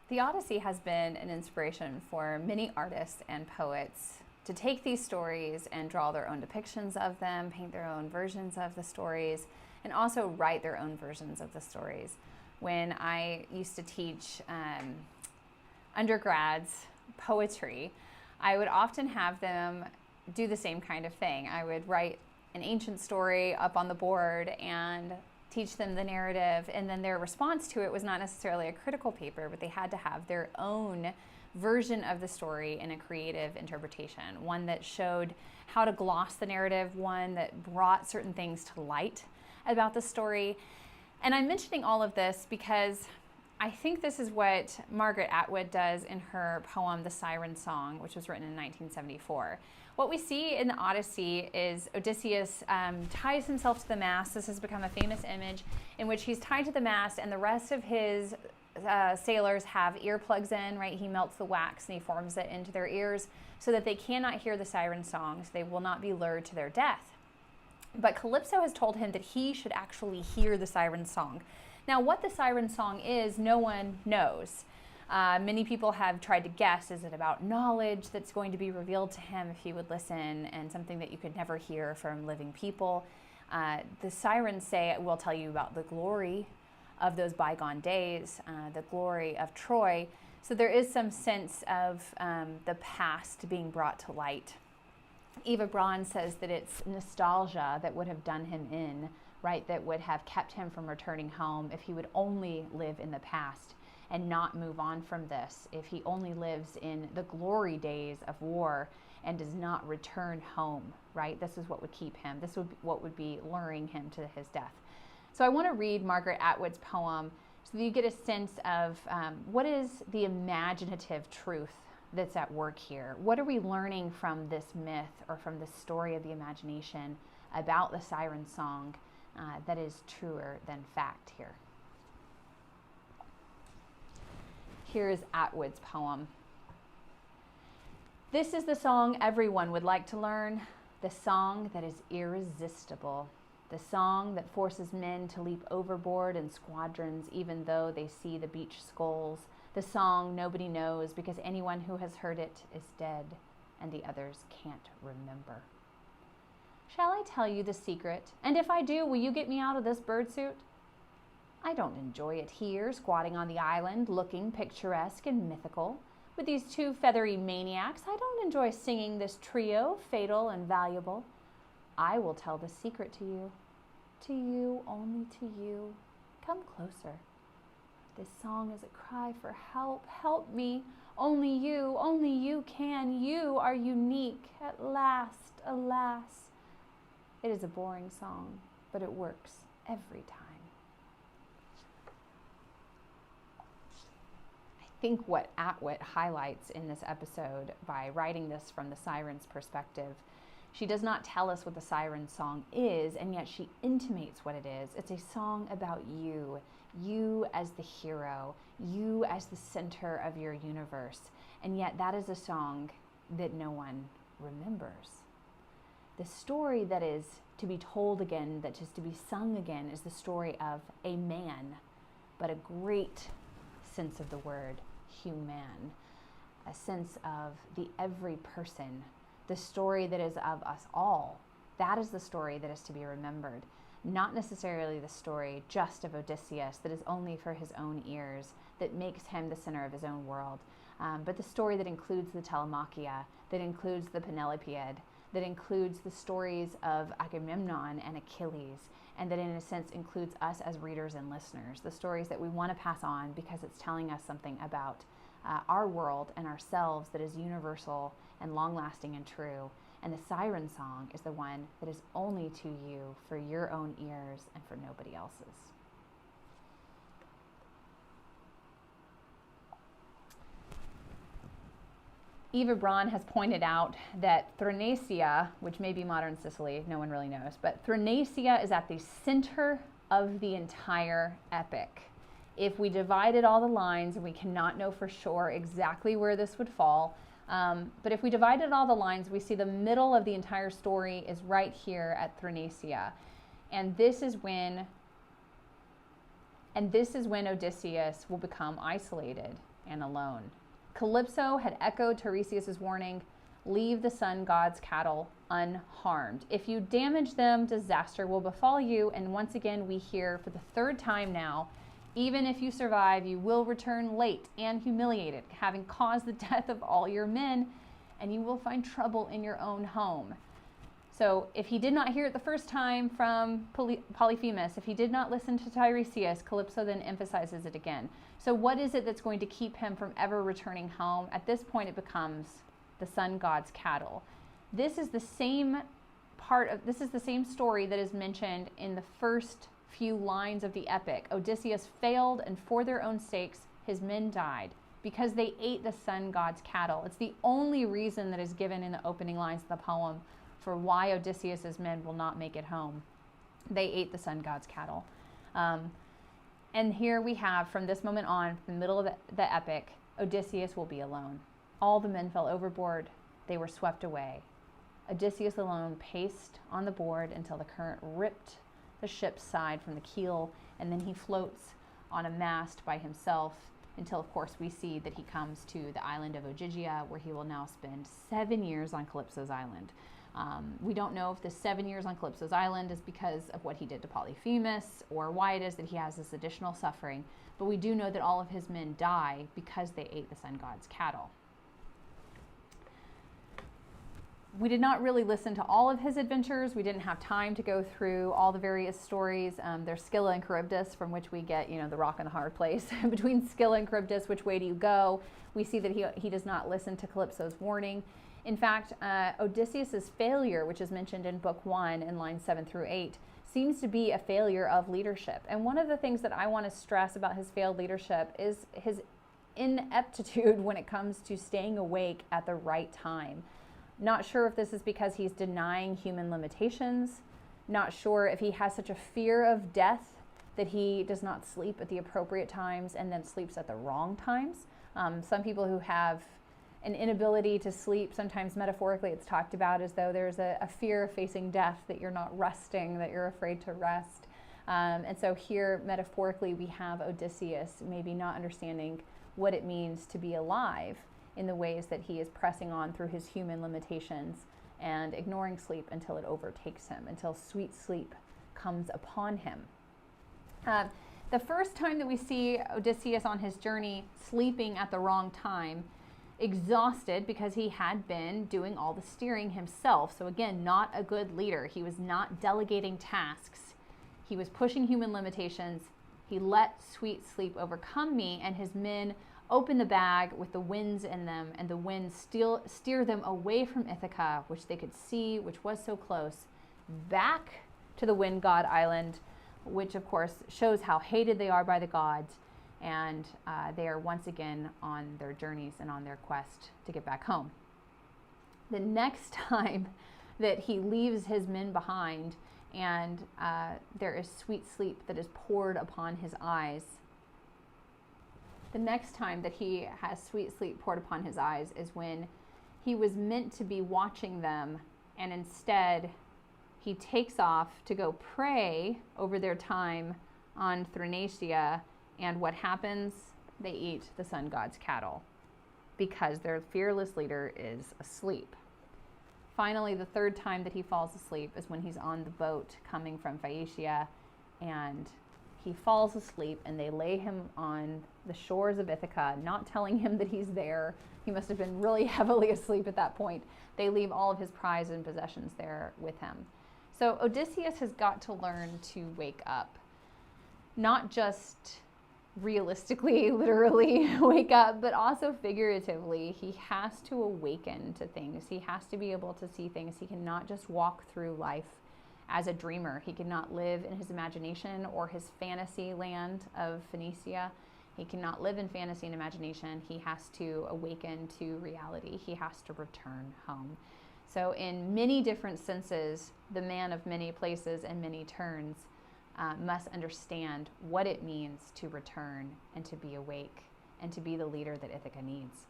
The Odyssey has been an inspiration for many artists and poets to take these stories and draw their own depictions of them, paint their own versions of the stories, and also write their own versions of the stories. When I used to teach undergrads poetry, I would often have them do the same kind of thing. I would write an ancient story up on the board and teach them the narrative, and then their response to it was not necessarily a critical paper, but they had to have their own version of the story in a creative interpretation, one that showed how to gloss the narrative, one that brought certain things to light about the story. And I'm mentioning all of this because I think this is what Margaret Atwood does in her poem, The Siren Song, which was written in 1974. What we see in the Odyssey is Odysseus ties himself to the mast. This has become a famous image in which he's tied to the mast and the rest of his sailors have earplugs in, right? He melts the wax and he forms it into their ears so that they cannot hear the siren song, so they will not be lured to their death. But Calypso has told him that he should actually hear the siren song. Now, what the siren song is, no one knows. Many people have tried to guess, is it about knowledge that's going to be revealed to him if he would listen, and something that you could never hear from living people? The sirens say it will tell you about the glory of those bygone days, the glory of Troy. So there is some sense of the past being brought to light. Eva Braun says that it's nostalgia that would have done him in, right, that would have kept him from returning home if he would only live in the past and not move on from this, if he only lives in the glory days of war and does not return home, right? This is what would keep him. This would be what would be luring him to his death. So I want to read Margaret Atwood's poem so that you get a sense of what is the imaginative truth that's at work here. What are we learning from this myth or from this story of the imagination about the siren song that is truer than fact here? Here is Atwood's poem. This is the song everyone would like to learn, the song that is irresistible, the song that forces men to leap overboard in squadrons even though they see the beach skulls, the song nobody knows because anyone who has heard it is dead and the others can't remember. Shall I tell you the secret? And if I do, will you get me out of this birdsuit? I don't enjoy it here, squatting on the island, looking picturesque and mythical. With these two feathery maniacs, I don't enjoy singing this trio, fatal and valuable. I will tell the secret to you, only to you. Come closer. This song is a cry for help. Help me. Only you can. You are unique. At last, alas. It is a boring song, but it works every time. I think what Atwood highlights in this episode by writing this from the siren's perspective, she does not tell us what the siren song is, and yet she intimates what it is. It's a song about you as the hero, you as the center of your universe, and yet that is a song that no one remembers. The story that is to be told again, that is to be sung again, is the story of a man, but a great sense of the word human, a sense of the every person, the story that is of us all. That is the story that is to be remembered, not necessarily the story just of Odysseus that is only for his own ears, that makes him the center of his own world, but the story that includes the Telemachia, that includes the Penelopiad, that includes the stories of Agamemnon and Achilles, and that in a sense includes us as readers and listeners, the stories that we want to pass on because it's telling us something about our world and ourselves that is universal and long-lasting and true. And the siren song is the one that is only to you, for your own ears and for nobody else's. Eva Braun has pointed out that Thrinacia, which may be modern Sicily, no one really knows, but Thrinacia is at the center of the entire epic. If we divided all the lines, and we cannot know for sure exactly where this would fall, but if we divided all the lines, we see the middle of the entire story is right here at Thrinacia. And this is when Odysseus will become isolated. and alone. Calypso had echoed Tiresias' warning, leave the sun god's cattle unharmed. If you damage them, disaster will befall you. And once again, we hear for the third time now, even if you survive, you will return late and humiliated, having caused the death of all your men, and you will find trouble in your own home. So if he did not hear it the first time from Polyphemus, if he did not listen to Tiresias, Calypso then emphasizes it again. So what is it that's going to keep him from ever returning home? At this point, it becomes the sun god's cattle. This is the same story that is mentioned in the first few lines of the epic. Odysseus failed, and for their own sakes, his men died because they ate the sun god's cattle. It's the only reason that is given in the opening lines of the poem for why Odysseus's men will not make it home. They ate the sun god's cattle. And here we have, from this moment on, from the middle of the epic, Odysseus will be alone. All the men fell overboard. They were swept away. Odysseus alone paced on the board until the current ripped the ship's side from the keel, and then he floats on a mast by himself until, of course, we see that he comes to the island of Ogygia, where he will now spend 7 years on Calypso's island. We don't know if the 7 years on Calypso's island is because of what he did to Polyphemus or why it is that he has this additional suffering, but we do know that all of his men die because they ate the sun god's cattle. We did not really listen to all of his adventures. We didn't have time to go through all the various stories. There's Scylla and Charybdis, from which we get, the rock and the hard place. Between Scylla and Charybdis, which way do you go? We see that he does not listen to Calypso's warning. In fact, Odysseus's failure, which is mentioned in Book 1 in lines 7 through 8, seems to be a failure of leadership. And one of the things that I want to stress about his failed leadership is his ineptitude when it comes to staying awake at the right time. Not sure if this is because he's denying human limitations. Not sure if he has such a fear of death that he does not sleep at the appropriate times and then sleeps at the wrong times. Some people who have an inability to sleep, sometimes metaphorically it's talked about as though there's a fear of facing death, that you're not resting, that you're afraid to rest. And so here, metaphorically, we have Odysseus maybe not understanding what it means to be alive in the ways that he is pressing on through his human limitations and ignoring sleep until it overtakes him, until sweet sleep comes upon him. The first time that we see Odysseus on his journey sleeping at the wrong time, exhausted because he had been doing all the steering himself. So again, not a good leader. He was not delegating tasks. He was pushing human limitations. He let sweet sleep overcome me, and his men open the bag with the winds in them, and the winds steer them away from Ithaca, which they could see, which was so close, back to the wind god island, which of course shows how hated they are by the gods, and they are once again on their journeys and on their quest to get back home. The next time that he leaves his men behind and there is sweet sleep that is poured upon his eyes, the next time that he has sweet sleep poured upon his eyes is when he was meant to be watching them, and instead he takes off to go pray over their time on Thrinacia, and what happens? They eat the sun god's cattle because their fearless leader is asleep. Finally, the third time that he falls asleep is when he's on the boat coming from Phaeacia, and he falls asleep, and they lay him on the shores of Ithaca, not telling him that he's there. He must have been really heavily asleep at that point. They leave all of his prize and possessions there with him. So Odysseus has got to learn to wake up, not just realistically, literally wake up, but also figuratively. He has to awaken to things. He has to be able to see things. He cannot just walk through life as a dreamer. He cannot live in his imagination or his fantasy land of Phoenicia. He cannot live in fantasy and imagination. He has to awaken to reality. He has to return home. So in many different senses, the man of many places and many turns must understand what it means to return and to be awake and to be the leader that Ithaca needs.